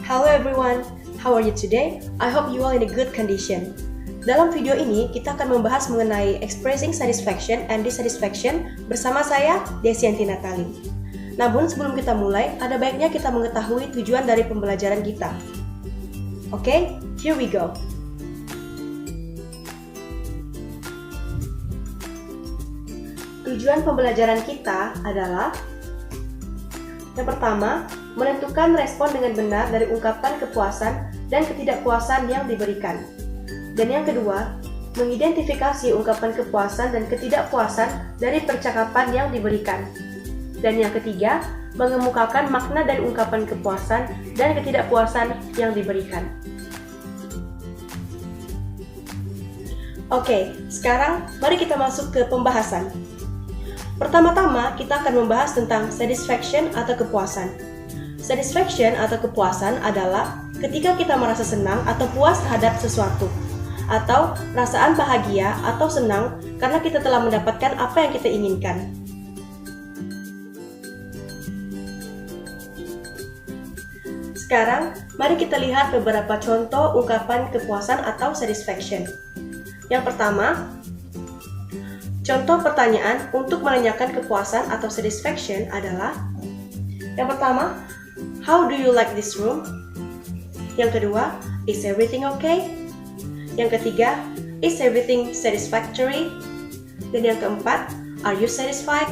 Hello everyone, how are you today? I hope you all in a good condition. Dalam video ini, kita akan membahas mengenai expressing satisfaction and dissatisfaction bersama saya, Desianti Natali. Namun sebelum kita mulai, ada baiknya kita mengetahui tujuan dari pembelajaran kita. Oke, here we go. Tujuan pembelajaran kita adalah yang pertama, menentukan respon dengan benar dari ungkapan kepuasan dan ketidakpuasan yang diberikan. Dan yang kedua, mengidentifikasi ungkapan kepuasan dan ketidakpuasan dari percakapan yang diberikan. Dan yang ketiga, mengemukakan makna dari ungkapan kepuasan dan ketidakpuasan yang diberikan. Oke, sekarang mari kita masuk ke pembahasan. Pertama-tama, kita akan membahas tentang satisfaction atau kepuasan. Satisfaction atau kepuasan adalah ketika kita merasa senang atau puas terhadap sesuatu, atau perasaan bahagia atau senang karena kita telah mendapatkan apa yang kita inginkan. Sekarang, mari kita lihat beberapa contoh ungkapan kepuasan atau satisfaction. Yang pertama, contoh pertanyaan untuk menanyakan kepuasan atau satisfaction adalah: yang pertama, how do you like this room? Yang kedua, is everything okay? Yang ketiga, is everything satisfactory? Dan yang keempat, are you satisfied?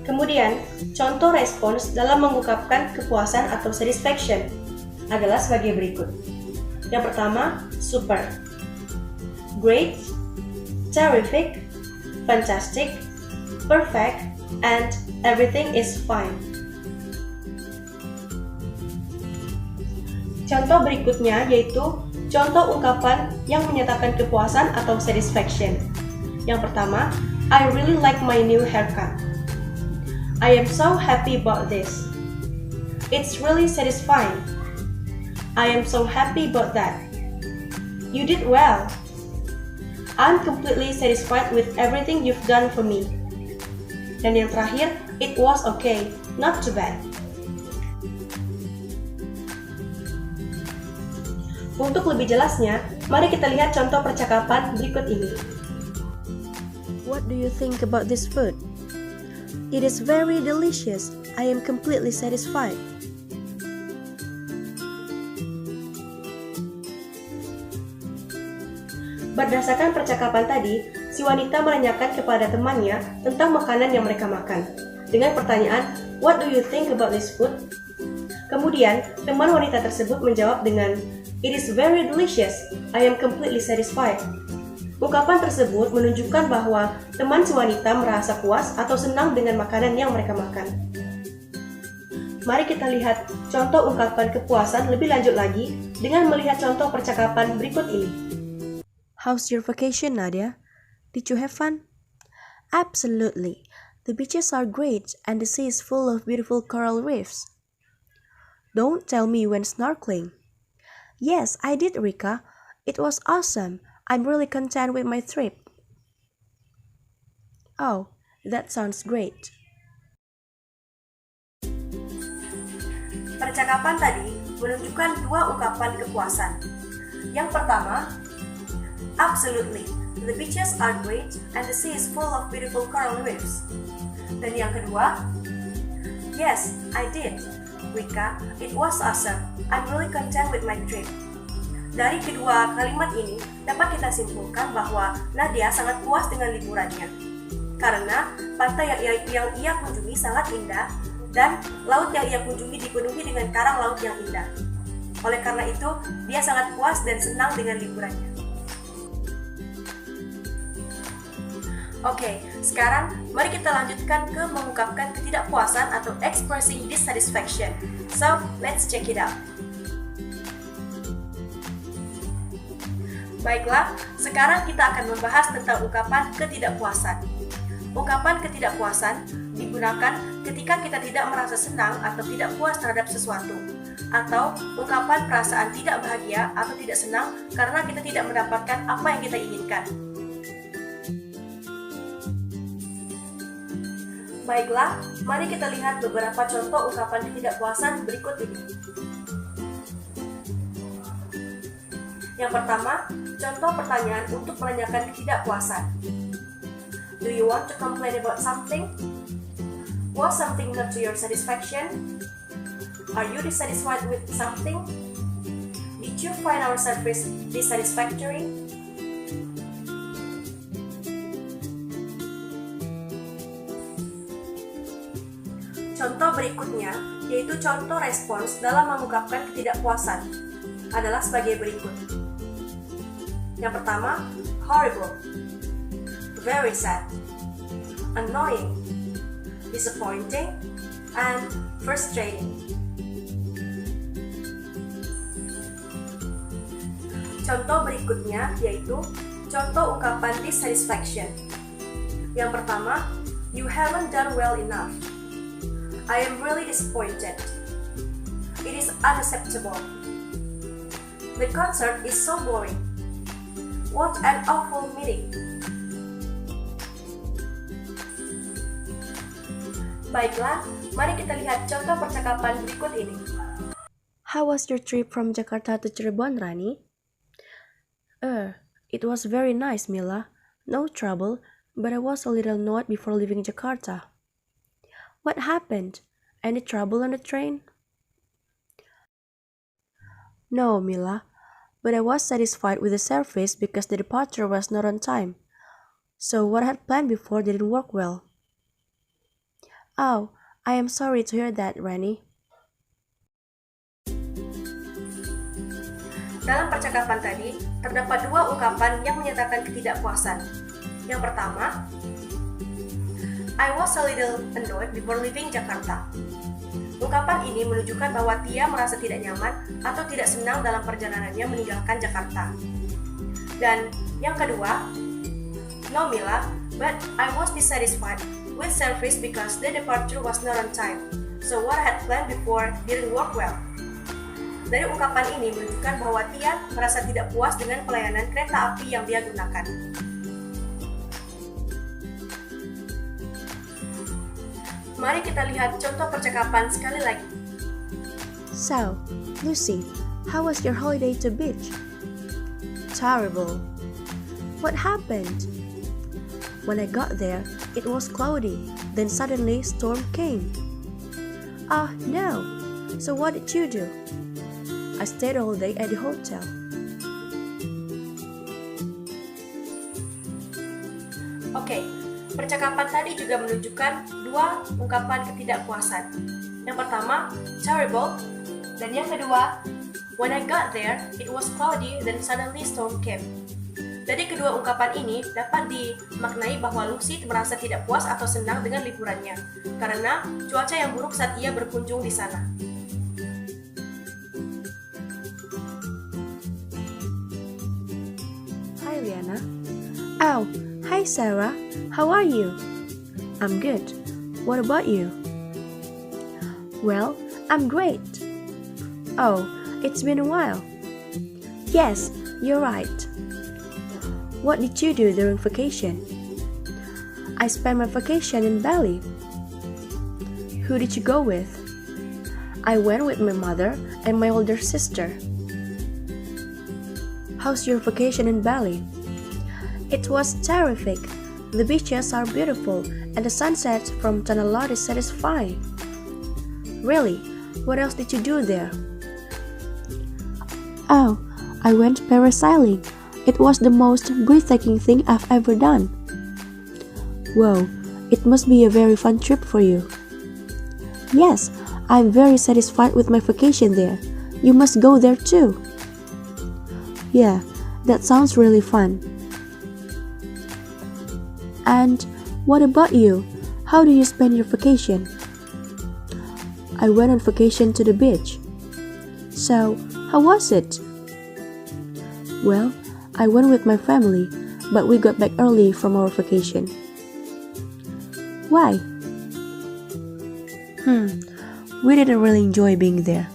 Kemudian, contoh respons dalam mengungkapkan kepuasan atau satisfaction adalah sebagai berikut. Yang pertama, super, great, terrific, fantastic, perfect, and everything is fine. Contoh berikutnya yaitu contoh ungkapan yang menyatakan kepuasan atau satisfaction. Yang pertama, I really like my new haircut. I am so happy about this. It's really satisfying. I am so happy about that. You did well. I'm completely satisfied with everything you've done for me. Dan yang terakhir, it was okay, not too bad. Untuk lebih jelasnya, mari kita lihat contoh percakapan berikut ini. What do you think about this food? It is very delicious. I am completely satisfied. Berdasarkan percakapan tadi, si wanita menanyakan kepada temannya tentang makanan yang mereka makan dengan pertanyaan, what do you think about this food? Kemudian, teman wanita tersebut menjawab dengan, it is very delicious. I am completely satisfied. Ungkapan tersebut menunjukkan bahwa teman si wanita merasa puas atau senang dengan makanan yang mereka makan. Mari kita lihat contoh ungkapan kepuasan lebih lanjut lagi dengan melihat contoh percakapan berikut ini. How's your vacation, Nadia? Did you have fun? Absolutely. The beaches are great and the sea is full of beautiful coral reefs. Don't tell me you went snorkeling. Yes, I did, Rika. It was awesome. I'm really content with my trip. Oh, that sounds great. Percakapan tadi menunjukkan dua ungkapan kepuasan. Yang pertama, absolutely, the beaches are great and the sea is full of beautiful coral reefs. Dan yang kedua, yes, I did, Rika, it was awesome. I'm really content with my trip. Dari kedua kalimat ini, dapat kita simpulkan bahwa Nadia sangat puas dengan liburannya. Karena pantai yang ia kunjungi sangat indah dan laut yang ia kunjungi dipenuhi dengan karang laut yang indah. Oleh karena itu, dia sangat puas dan senang dengan liburannya. Oke, sekarang mari kita lanjutkan ke mengungkapkan ketidakpuasan atau expressing dissatisfaction. So, let's check it out. Baiklah, sekarang kita akan membahas tentang ungkapan ketidakpuasan. Ungkapan ketidakpuasan digunakan ketika kita tidak merasa senang atau tidak puas terhadap sesuatu, atau ungkapan perasaan tidak bahagia atau tidak senang karena kita tidak mendapatkan apa yang kita inginkan. Baiklah, mari kita lihat beberapa contoh ungkapan ketidakpuasan berikut ini. Yang pertama, contoh pertanyaan untuk menanyakan ketidakpuasan. Do you want to complain about something? Was something not to your satisfaction? Are you dissatisfied with something? Did you find our service dissatisfactory? Contoh berikutnya, yaitu contoh respons dalam mengungkapkan ketidakpuasan, adalah sebagai berikut. Yang pertama, horrible, very sad, annoying, disappointing, and frustrating. Contoh berikutnya yaitu contoh ungkapan dissatisfaction. Yang pertama, you haven't done well enough. I am really disappointed. It is unacceptable. The concert is so boring. What an awful meeting. Baiklah, mari kita lihat contoh percakapan berikut ini. How was your trip from Jakarta to Cirebon, Rani? It was very nice, Mila. No trouble, but I was a little annoyed before leaving Jakarta. What happened? Any trouble on the train? No, Mila, but I was satisfied with the service because the departure was not on time. So what I had planned before didn't work well. Oh, I am sorry to hear that, Rani. Dalam percakapan tadi, terdapat dua ungkapan yang menyatakan ketidakpuasan. Yang pertama, I was a little annoyed before leaving Jakarta. Ungkapan ini menunjukkan bahwa Tia merasa tidak nyaman atau tidak senang dalam perjalanannya meninggalkan Jakarta. Dan yang kedua, no Mila, but I was dissatisfied with service because the departure was not on time. So what I had planned before didn't work well. Dari ungkapan ini menunjukkan bahwa Tia merasa tidak puas dengan pelayanan kereta api yang dia gunakan. Mari kita lihat contoh percakapan sekali lagi. So, Lucy, how was your holiday to beach? Terrible. What happened? When I got there, it was cloudy, then suddenly storm came. Oh no! So what did you do? I stayed all day at the hotel. Oke, percakapan tadi juga menunjukkan dua ungkapan ketidakpuasan. Yang pertama, terrible, dan yang kedua, when I got there, it was cloudy, then suddenly storm came. Dari kedua ungkapan ini dapat dimaknai bahwa Lucy merasa tidak puas atau senang dengan liburannya, karena cuaca yang buruk saat ia berkunjung di sana. Hi, Liana. Oh, hi, Sarah. How are you? I'm good. What about you? Well, I'm great. Oh, it's been a while. Yes, you're right. What did you do during vacation? I spent my vacation in Bali. Who did you go with? I went with my mother and my older sister. How's your vacation in Bali? It was terrific. The beaches are beautiful and the sunset from Tanah Lot is satisfying. Really? What else did you do there? Oh, I went parasailing. It was the most breathtaking thing I've ever done. Whoa, it must be a very fun trip for you. Yes, I'm very satisfied with my vacation there. You must go there too. Yeah, that sounds really fun. And what about you? How do you spend your vacation? I went on vacation to the beach. So, how was it? Well, I went with my family, but we got back early from our vacation. Why? We didn't really enjoy being there.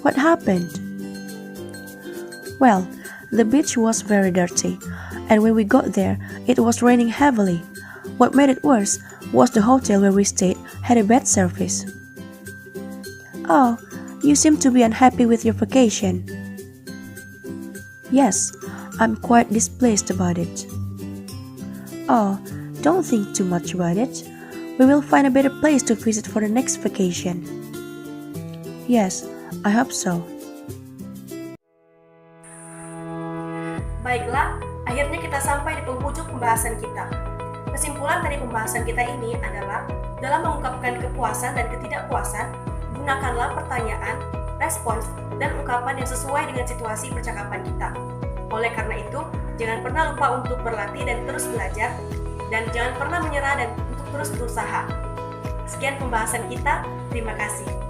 What happened? Well, the beach was very dirty, and when we got there, it was raining heavily. What made it worse was the hotel where we stayed had a bad service. Oh, you seem to be unhappy with your vacation. Yes, I'm quite displeased about it. Oh, don't think too much about it. We will find a better place to visit for the next vacation. Yes, I hope so. Baiklah, akhirnya kita sampai di penghujung pembahasan kita. Kesimpulan dari pembahasan kita ini adalah, dalam mengungkapkan kepuasan dan ketidakpuasan, gunakanlah pertanyaan, respons, dan ungkapan yang sesuai dengan situasi percakapan kita. Oleh karena itu, jangan pernah lupa untuk berlatih dan terus belajar, dan jangan pernah menyerah dan untuk terus berusaha. Sekian pembahasan kita, terima kasih.